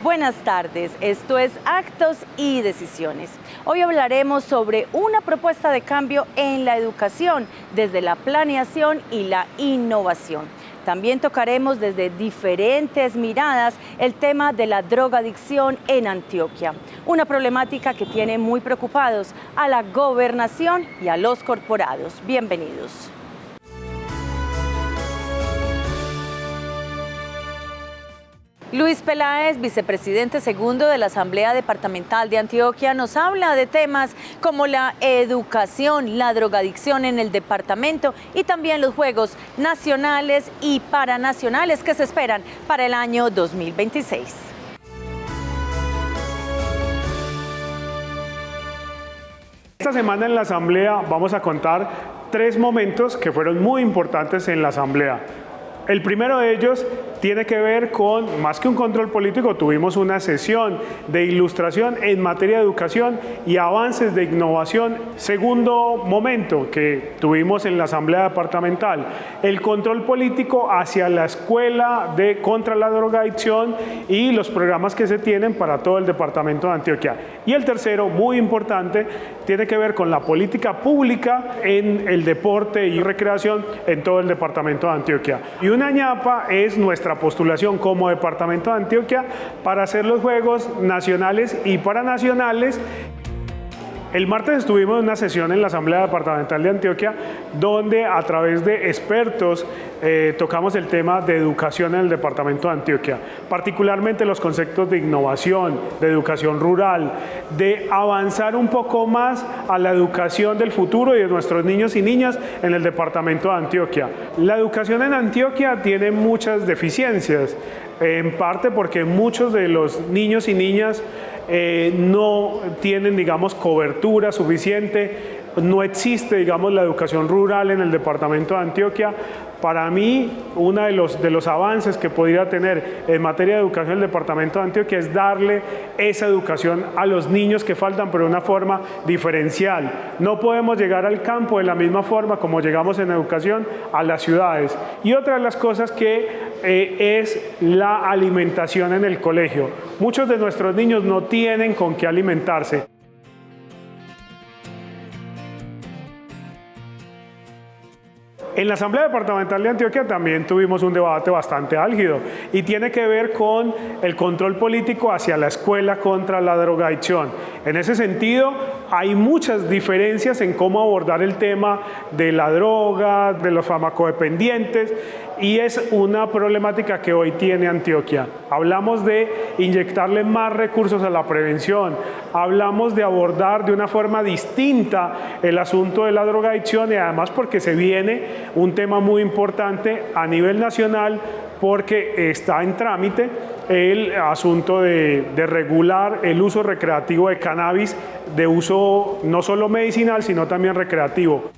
Buenas tardes, esto es Actos y Decisiones. Hoy hablaremos sobre una propuesta de cambio en la educación, desde la planeación y la innovación. También tocaremos desde diferentes miradas el tema de la drogadicción en Antioquia, una problemática que tiene muy preocupados a la gobernación y a los corporados. Bienvenidos. Luis Peláez, vicepresidente segundo de la Asamblea Departamental de Antioquia, nos habla de temas como la educación, la drogadicción en el departamento y también los Juegos Nacionales y Paranacionales que se esperan para el año 2026. Esta semana en la Asamblea vamos a contar 3 momentos que fueron muy importantes en la Asamblea. El primero de ellos tiene que ver con, más que un control político, tuvimos una sesión de ilustración en materia de educación y avances de innovación. Segundo momento que tuvimos en la Asamblea Departamental, el control político hacia la escuela contra la drogadicción y los programas que se tienen para todo el departamento de Antioquia. Y el tercero, muy importante, tiene que ver con la política pública en el deporte y recreación en todo el departamento de Antioquia. Y una ñapa es nuestra postulación como departamento de Antioquia para hacer los Juegos Nacionales y Paranacionales. El martes estuvimos en una sesión en la Asamblea Departamental de Antioquia donde a través de expertos tocamos el tema de educación en el departamento de Antioquia, particularmente los conceptos de innovación, de educación rural, de avanzar un poco más a la educación del futuro y de nuestros niños y niñas en el departamento de Antioquia. La educación en Antioquia tiene muchas deficiencias, en parte porque muchos de los niños y niñas no tienen, digamos, cobertura suficiente, no existe, digamos, la educación rural en el departamento de Antioquia. Para mí, uno de los avances que podría tener en materia de educación el departamento de Antioquia es darle esa educación a los niños que faltan, pero de una forma diferencial. No podemos llegar al campo de la misma forma como llegamos en educación a las ciudades. Y otra de las cosas que es la alimentación en el colegio. Muchos de nuestros niños no tienen con qué alimentarse. En la Asamblea Departamental de Antioquia también tuvimos un debate bastante álgido y tiene que ver con el control político hacia la escuela contra la drogadicción. En ese sentido, hay muchas diferencias en cómo abordar el tema de la droga, de los farmacodependientes, y es una problemática que hoy tiene Antioquia. Hablamos de inyectarle más recursos a la prevención, hablamos de abordar de una forma distinta el asunto de la drogadicción y además porque se viene un tema muy importante a nivel nacional porque está en trámite el asunto de regular el uso recreativo de cannabis, de uso no solo medicinal sino también recreativo.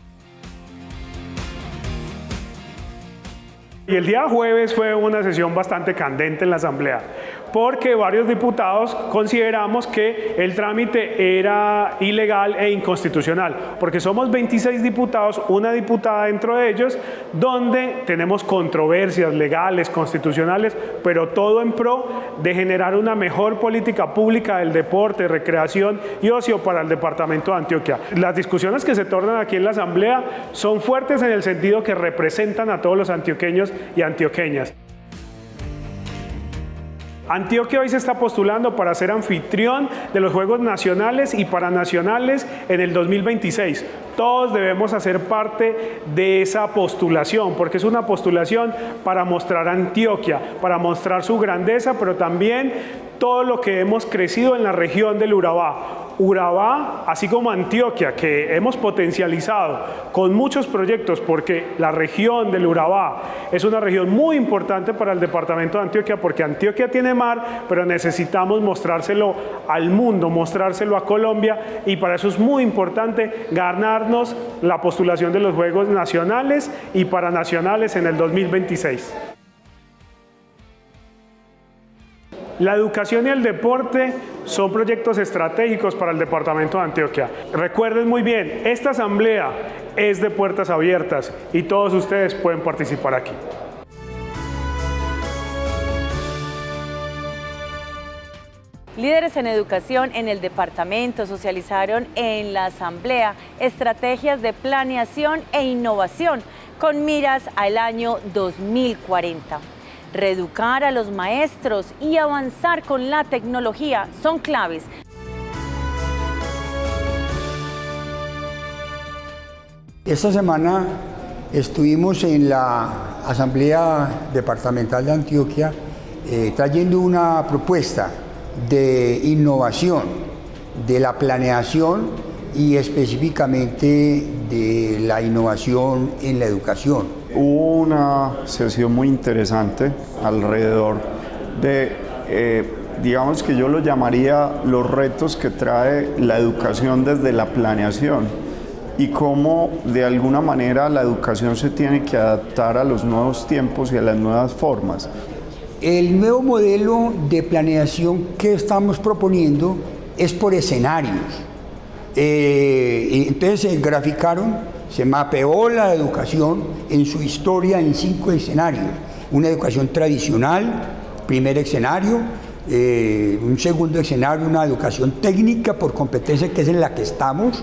Y el día jueves fue una sesión bastante candente en la Asamblea, porque varios diputados consideramos que el trámite era ilegal e inconstitucional, porque somos 26 diputados, una diputada dentro de ellos, donde tenemos controversias legales, constitucionales, pero todo en pro de generar una mejor política pública del deporte, recreación y ocio para el departamento de Antioquia. Las discusiones que se tornan aquí en la Asamblea son fuertes en el sentido que representan a todos los antioqueños y antioqueñas. Antioquia hoy se está postulando para ser anfitrión de los Juegos Nacionales y Paranacionales en el 2026. Todos debemos hacer parte de esa postulación, porque es una postulación para mostrar Antioquia, para mostrar su grandeza, pero también todo lo que hemos crecido en la región del Urabá. Urabá, así como Antioquia, que hemos potencializado con muchos proyectos, porque la región del Urabá es una región muy importante para el departamento de Antioquia, porque Antioquia tiene mar, pero necesitamos mostrárselo al mundo, mostrárselo a Colombia, y para eso es muy importante ganarnos la postulación de los Juegos Nacionales y Paranacionales en el 2026. La educación y el deporte son proyectos estratégicos para el departamento de Antioquia. Recuerden muy bien, esta asamblea es de puertas abiertas y todos ustedes pueden participar aquí. Líderes en educación en el departamento socializaron en la asamblea estrategias de planeación e innovación con miras al año 2040. Reeducar a los maestros y avanzar con la tecnología son claves. Esta semana estuvimos en la Asamblea Departamental de Antioquia trayendo una propuesta de innovación, de la planeación y específicamente de la innovación en la educación. Hubo una sesión muy interesante alrededor de, digamos que yo lo llamaría los retos que trae la educación desde la planeación y cómo de alguna manera la educación se tiene que adaptar a los nuevos tiempos y a las nuevas formas. El nuevo modelo de planeación que estamos proponiendo es por escenarios. Entonces se graficaron, se mapeó la educación en su historia en 5 escenarios. Una educación tradicional, primer escenario, un segundo escenario, una educación técnica por competencia, que es en la que estamos.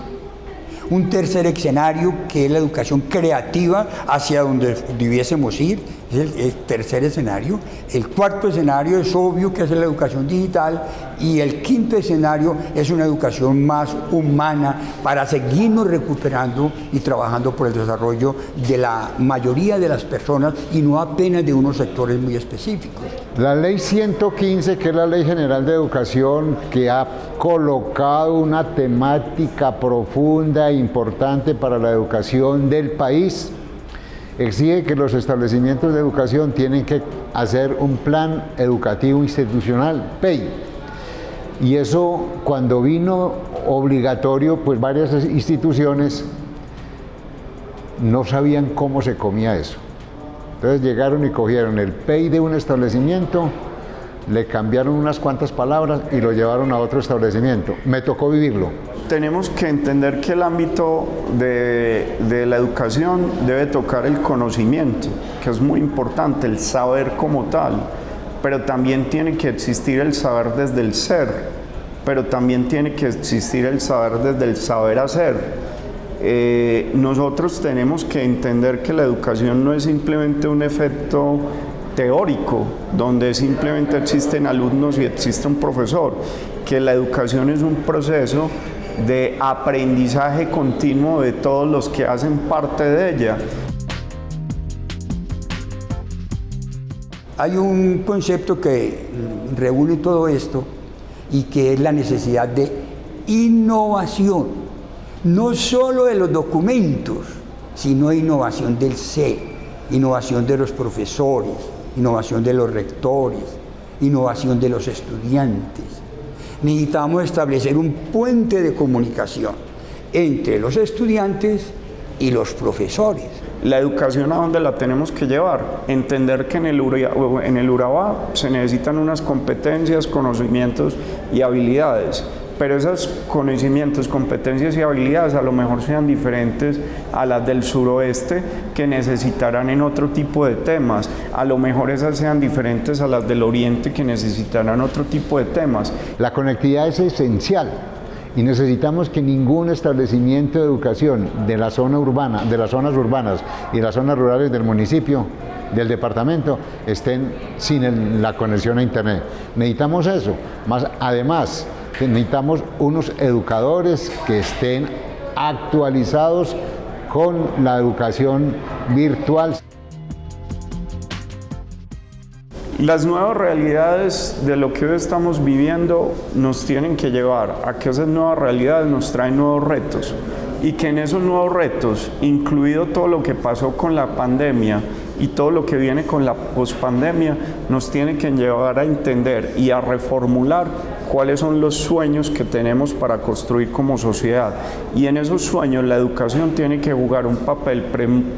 Un tercer escenario, que es la educación creativa, hacia donde debiésemos ir, es el tercer escenario. El cuarto escenario es obvio, que es la educación digital, y el quinto escenario es una educación más humana para seguirnos recuperando y trabajando por el desarrollo de la mayoría de las personas y no apenas de unos sectores muy específicos. La ley 115, que es la Ley General de Educación, que ha colocado una temática profunda e importante para la educación del país, exige que los establecimientos de educación tienen que hacer un plan educativo institucional, PEI. Y eso, cuando vino obligatorio, pues varias instituciones no sabían cómo se comía eso. Entonces llegaron y cogieron el PEI de un establecimiento, le cambiaron unas cuantas palabras y lo llevaron a otro establecimiento. Me tocó vivirlo. Tenemos que entender que el ámbito de la educación debe tocar el conocimiento, que es muy importante, el saber como tal, pero también tiene que existir el saber desde el ser, pero también tiene que existir el saber desde el saber hacer. Nosotros tenemos que entender que la educación no es simplemente un efecto teórico, donde simplemente existen alumnos y existe un profesor, que la educación es un proceso de aprendizaje continuo de todos los que hacen parte de ella. Hay un concepto que reúne todo esto y que es la necesidad de innovación, no solo de los documentos, sino innovación del ser, innovación de los profesores, innovación de los rectores, innovación de los estudiantes. Necesitamos establecer un puente de comunicación entre los estudiantes y los profesores. La educación, ¿a dónde la tenemos que llevar? Entender que en el Urabá se necesitan unas competencias, conocimientos y habilidades, pero esos conocimientos, competencias y habilidades a lo mejor sean diferentes a las del suroeste, que necesitarán en otro tipo de temas. A lo mejor esas sean diferentes a las del oriente, que necesitarán otro tipo de temas. La conectividad es esencial y necesitamos que ningún establecimiento de educación de la zona urbana, de las zonas urbanas y las zonas rurales del municipio, del departamento, estén sin la conexión a internet. Necesitamos eso. Además, necesitamos unos educadores que estén actualizados con la educación virtual. Las nuevas realidades de lo que hoy estamos viviendo nos tienen que llevar a que esas nuevas realidades nos traen nuevos retos y que en esos nuevos retos, incluido todo lo que pasó con la pandemia y todo lo que viene con la pospandemia, nos tiene que llevar a entender y a reformular cuáles son los sueños que tenemos para construir como sociedad. Y en esos sueños la educación tiene que jugar un papel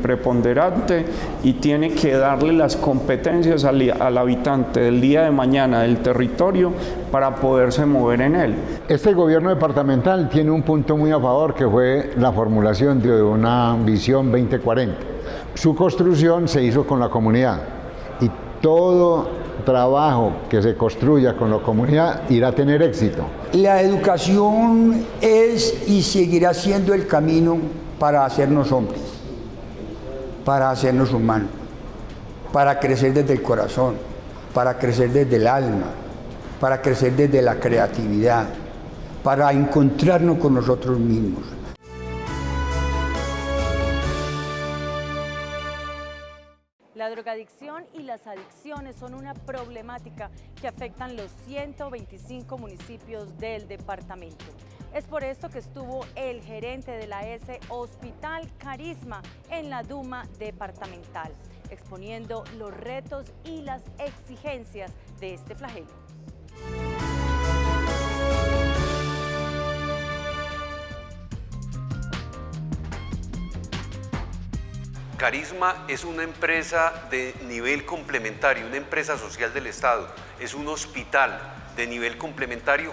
preponderante y tiene que darle las competencias al habitante del día de mañana del territorio para poderse mover en él. Este gobierno departamental tiene un punto muy a favor, que fue la formulación de una visión 2040. Su construcción se hizo con la comunidad y todo trabajo que se construya con la comunidad irá a tener éxito. La educación es y seguirá siendo el camino para hacernos hombres, para hacernos humanos, para crecer desde el corazón, para crecer desde el alma, para crecer desde la creatividad, para encontrarnos con nosotros mismos. La drogadicción y las adicciones son una problemática que afectan los 125 municipios del departamento. Es por esto que estuvo el gerente de la S Hospital Carisma en la Duma departamental, exponiendo los retos y las exigencias de este flagelo. Carisma es una empresa de nivel complementario, una empresa social del Estado. Es un hospital de nivel complementario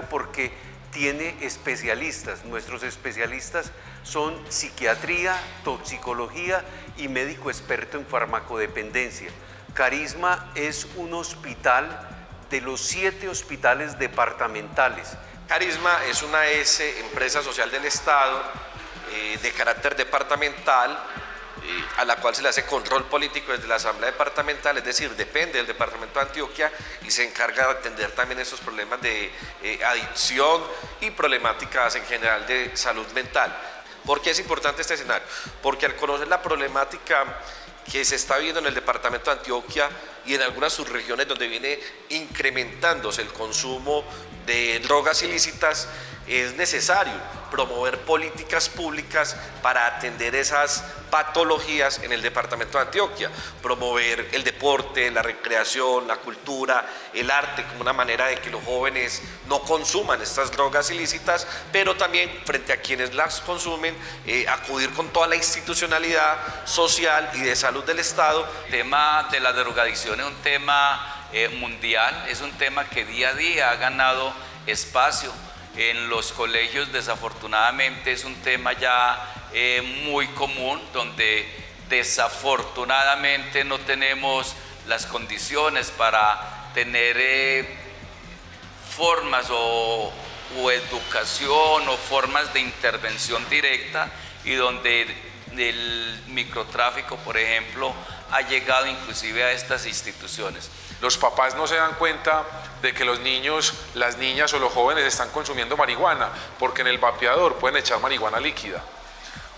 porque tiene especialistas. Nuestros especialistas son psiquiatría, toxicología y médico experto en farmacodependencia. Carisma es un hospital de los 7 hospitales departamentales. Carisma es una empresa social del Estado de carácter departamental, a la cual se le hace control político desde la Asamblea Departamental, es decir, depende del Departamento de Antioquia y se encarga de atender también estos problemas de adicción y problemáticas en general de salud mental. ¿Por qué es importante este escenario? Porque al conocer la problemática que se está viendo en el Departamento de Antioquia y en algunas subregiones donde viene incrementándose el consumo de drogas ilícitas, es necesario promover políticas públicas para atender esas patologías en el Departamento de Antioquia, promover el deporte, la recreación, la cultura, el arte como una manera de que los jóvenes no consuman estas drogas ilícitas, pero también frente a quienes las consumen, acudir con toda la institucionalidad social y de salud del Estado. El tema de la drogadicción es un tema mundial, es un tema que día a día ha ganado espacio en los colegios. Desafortunadamente es un tema ya muy común, donde desafortunadamente no tenemos las condiciones para tener formas o educación o formas de intervención directa, y donde el microtráfico, por ejemplo, ha llegado inclusive a estas instituciones. Los papás no se dan cuenta de que los niños, las niñas o los jóvenes están consumiendo marihuana, porque en el vapeador pueden echar marihuana líquida.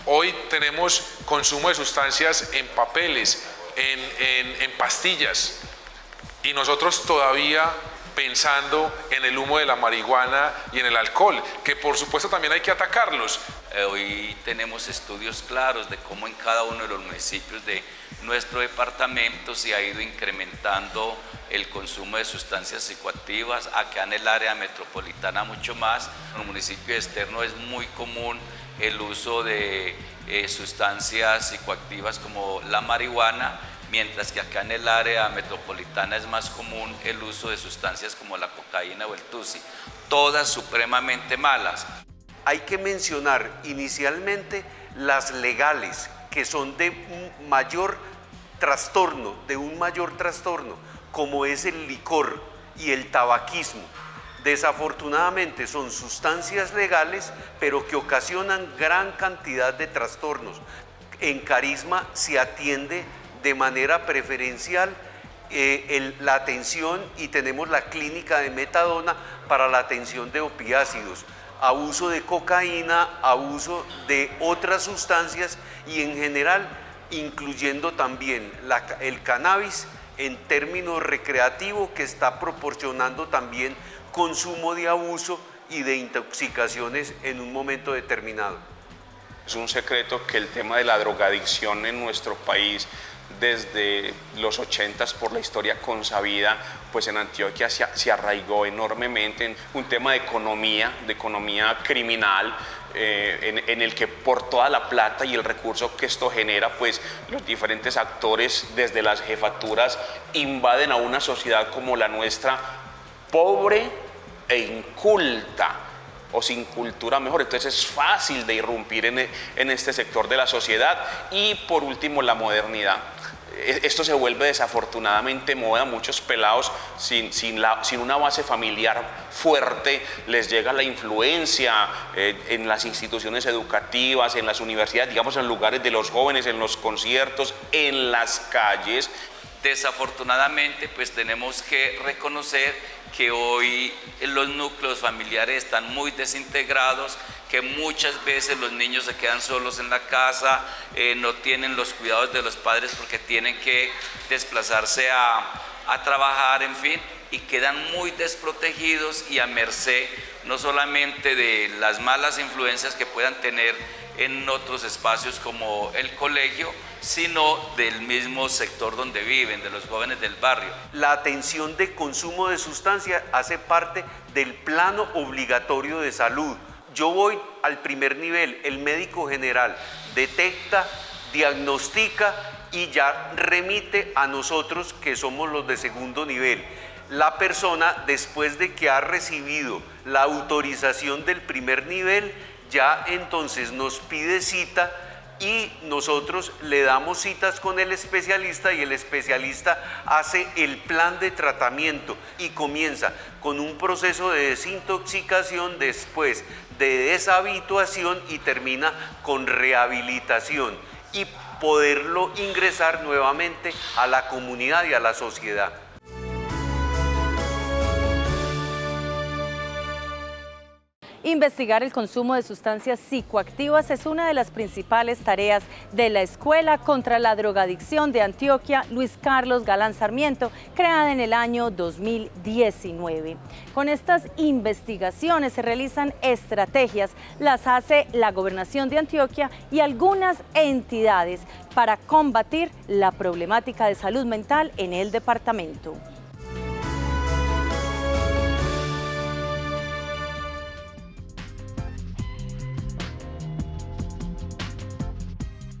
Hoy tenemos consumo de sustancias en papeles, en pastillas, y nosotros todavía pensando en el humo de la marihuana y en el alcohol, que por supuesto también hay que atacarlos. Hoy tenemos estudios claros de cómo en cada uno de los municipios de nuestro departamento se ha ido incrementando el consumo de sustancias psicoactivas. Acá en el área metropolitana mucho más. En el municipio externo es muy común el uso de sustancias psicoactivas como la marihuana, mientras que acá en el área metropolitana es más común el uso de sustancias como la cocaína o el tusi, todas supremamente malas. Hay que mencionar inicialmente las legales, que son de un mayor trastorno, como es el licor y el tabaquismo. Desafortunadamente son sustancias legales, pero que ocasionan gran cantidad de trastornos. En Carisma se atiende de manera preferencial la atención, y tenemos la clínica de metadona para la atención de opiácidos, abuso de cocaína, abuso de otras sustancias y en general incluyendo también el cannabis en términos recreativos, que está proporcionando también consumo de abuso y de intoxicaciones en un momento determinado. Es un secreto que el tema de la drogadicción en nuestro país desde los 80s, por la historia consabida, pues en Antioquia se arraigó enormemente en un tema de economía criminal, en el que por toda la plata y el recurso que esto genera, pues los diferentes actores desde las jefaturas invaden a una sociedad como la nuestra, pobre e inculta, o sin cultura mejor. Entonces es fácil de irrumpir en este sector de la sociedad. Y por último, la modernidad. esto se vuelve desafortunadamente moda. Muchos pelados sin una base familiar fuerte, les llega la influencia en las instituciones educativas, en las universidades, digamos en lugares de los jóvenes, en los conciertos, en las calles. Desafortunadamente, pues tenemos que reconocer que hoy los núcleos familiares están muy desintegrados, que muchas veces los niños se quedan solos en la casa, no tienen los cuidados de los padres porque tienen que desplazarse a trabajar, en fin, y quedan muy desprotegidos y a merced no solamente de las malas influencias que puedan tener en otros espacios como el colegio, sino del mismo sector donde viven, de los jóvenes del barrio. La atención de consumo de sustancia hace parte del plano obligatorio de salud. Yo voy al primer nivel, el médico general detecta, diagnostica y ya remite a nosotros que somos los de segundo nivel. La persona, después de que ha recibido la autorización del primer nivel, ya entonces nos pide cita y nosotros le damos citas con el especialista y el especialista hace el plan de tratamiento y comienza con un proceso de desintoxicación, después de deshabituación y termina con rehabilitación y poderlo ingresar nuevamente a la comunidad y a la sociedad. Investigar el consumo de sustancias psicoactivas es una de las principales tareas de la Escuela contra la Drogadicción de Antioquia Luis Carlos Galán Sarmiento, creada en el año 2019. Con estas investigaciones se realizan estrategias, las hace la Gobernación de Antioquia y algunas entidades para combatir la problemática de salud mental en el departamento.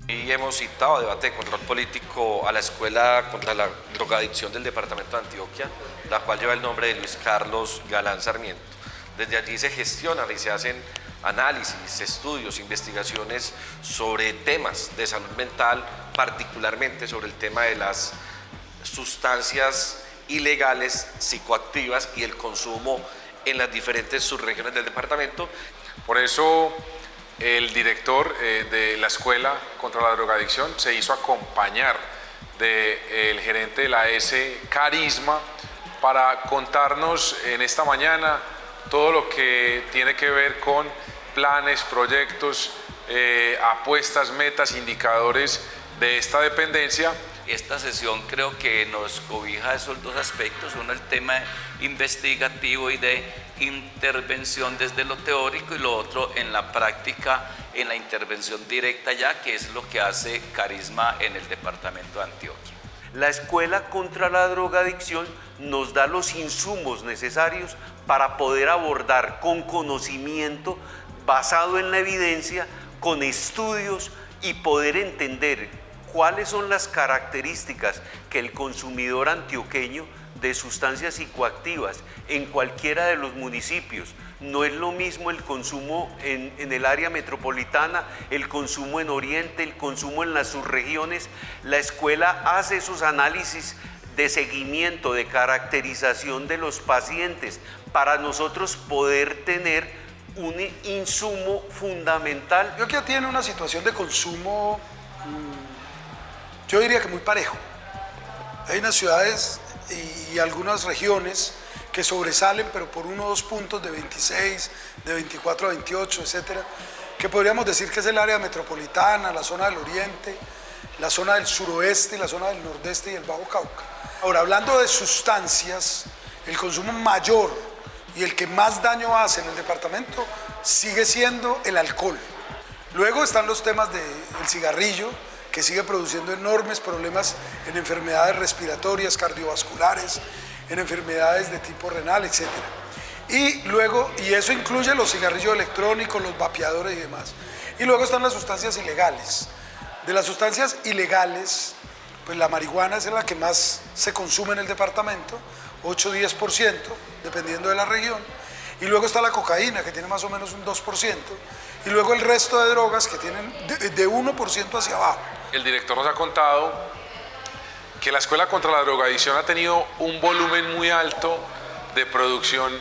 Y hemos citado a debate de control político a la Escuela contra la Drogadicción del Departamento de Antioquia, la cual lleva el nombre de Luis Carlos Galán Sarmiento. Desde allí se gestionan y se hacen análisis, estudios, investigaciones sobre temas de salud mental, particularmente sobre el tema de las sustancias ilegales, psicoactivas y el consumo en las diferentes subregiones del departamento. Por eso el director de la Escuela contra la Drogadicción se hizo acompañar del gerente de la S, Carisma, para contarnos en esta mañana todo lo que tiene que ver con planes, proyectos, apuestas, metas, indicadores de esta dependencia. Esta sesión creo que nos cobija esos dos aspectos, uno el tema investigativo y de intervención desde lo teórico y lo otro en la práctica, en la intervención directa ya, que es lo que hace Carisma en el departamento de Antioquia. La Escuela contra la Drogadicción nos da los insumos necesarios para poder abordar con conocimiento basado en la evidencia, con estudios y poder entender cuáles son las características que el consumidor antioqueño de sustancias psicoactivas en cualquiera de los municipios. No es lo mismo el consumo en el área metropolitana, el consumo en Oriente, el consumo en las subregiones. La escuela hace esos análisis de seguimiento, de caracterización de los pacientes para nosotros poder tener un insumo fundamental. Antioquia tiene una situación de consumo, yo diría que muy parejo. Hay unas ciudades y algunas regiones que sobresalen, pero por 1 o 2 puntos de 26, de 24 a 28, etcétera, que podríamos decir que es el área metropolitana, la zona del oriente, la zona del suroeste, la zona del nordeste y el Bajo Cauca. Ahora, hablando de sustancias, el consumo mayor y el que más daño hace en el departamento sigue siendo el alcohol. Luego están los temas del cigarrillo, que sigue produciendo enormes problemas en enfermedades respiratorias, cardiovasculares, en enfermedades de tipo renal, etc. Y eso incluye los cigarrillos electrónicos, los vapeadores y demás. Y luego están las sustancias ilegales. De las sustancias ilegales, pues la marihuana es la que más se consume en el departamento, 8-10%, dependiendo de la región. Y luego está la cocaína, que tiene más o menos un 2%. Y luego el resto de drogas que tienen de 1% hacia abajo. El director nos ha contado que la Escuela contra la Drogadicción ha tenido un volumen muy alto de producción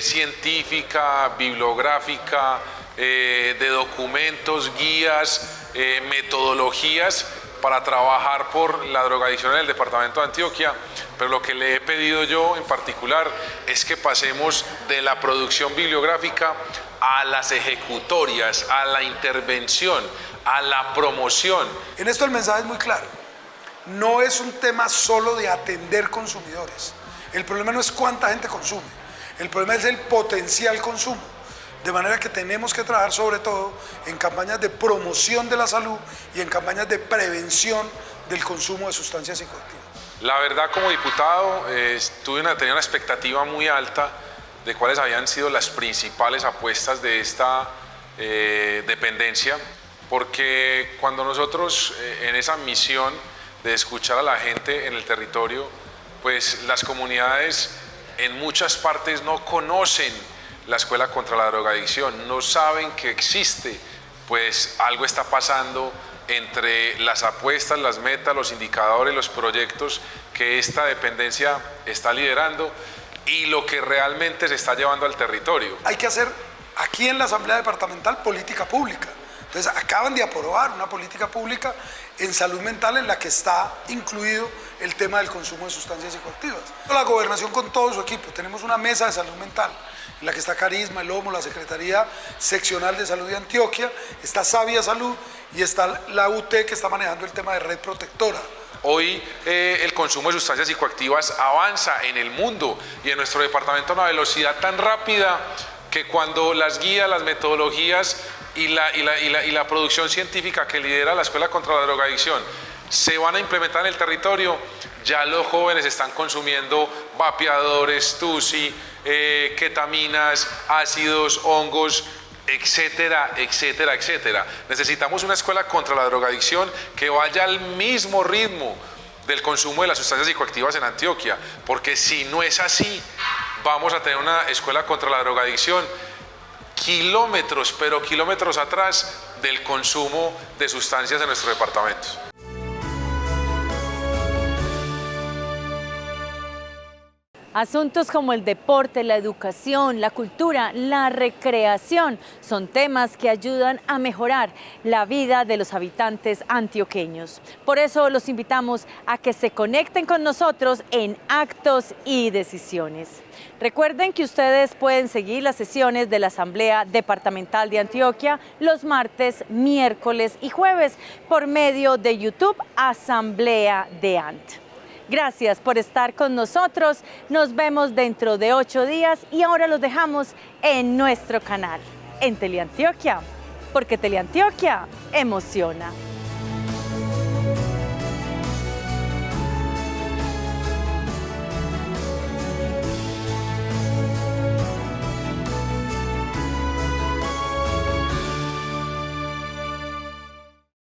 científica, bibliográfica, de documentos, guías, metodologías para trabajar por la drogadicción en el departamento de Antioquia, pero lo que le he pedido yo en particular es que pasemos de la producción bibliográfica a las ejecutorias, a la intervención, a la promoción. En esto el mensaje es muy claro. No es un tema solo de atender consumidores. El problema no es cuánta gente consume, el problema es el potencial consumo. De manera que tenemos que trabajar sobre todo en campañas de promoción de la salud y en campañas de prevención del consumo de sustancias psicoactivas. La verdad, como diputado, tenía una expectativa muy alta de cuáles habían sido las principales apuestas de esta dependencia, porque cuando nosotros en esa misión de escuchar a la gente en el territorio, pues las comunidades en muchas partes no conocen la Escuela contra la Drogadicción, no saben que existe, pues algo está pasando entre las apuestas, las metas, los indicadores, los proyectos que esta dependencia está liderando y lo que realmente se está llevando al territorio. Hay que hacer aquí en la Asamblea Departamental política pública. Entonces acaban de aprobar una política pública en salud mental en la que está incluido el tema del consumo de sustancias psicoactivas. La gobernación con todo su equipo, tenemos una mesa de salud mental en la que está Carisma, el OMO, la Secretaría Seccional de Salud de Antioquia, está Sabia Salud y está la UT que está manejando el tema de red protectora. Hoy el consumo de sustancias psicoactivas avanza en el mundo y en nuestro departamento a una velocidad tan rápida que cuando las guías, las metodologías y la producción científica que lidera la Escuela contra la Drogadicción se van a implementar en el territorio, ya los jóvenes están consumiendo vapeadores, tusi, ketaminas, ácidos, hongos, etcétera, etcétera, etcétera. Necesitamos una escuela contra la drogadicción que vaya al mismo ritmo del consumo de las sustancias psicoactivas en Antioquia, porque si no es así, vamos a tener una escuela contra la drogadicción kilómetros, pero kilómetros atrás del consumo de sustancias en nuestro departamento. Asuntos como el deporte, la educación, la cultura, la recreación son temas que ayudan a mejorar la vida de los habitantes antioqueños. Por eso los invitamos a que se conecten con nosotros en Actos y Decisiones. Recuerden que ustedes pueden seguir las sesiones de la Asamblea Departamental de Antioquia los martes, miércoles y jueves por medio de YouTube Asamblea de ANT. Gracias por estar con nosotros, nos vemos dentro de 8 días y ahora los dejamos en nuestro canal, en Teleantioquia, porque Teleantioquia emociona.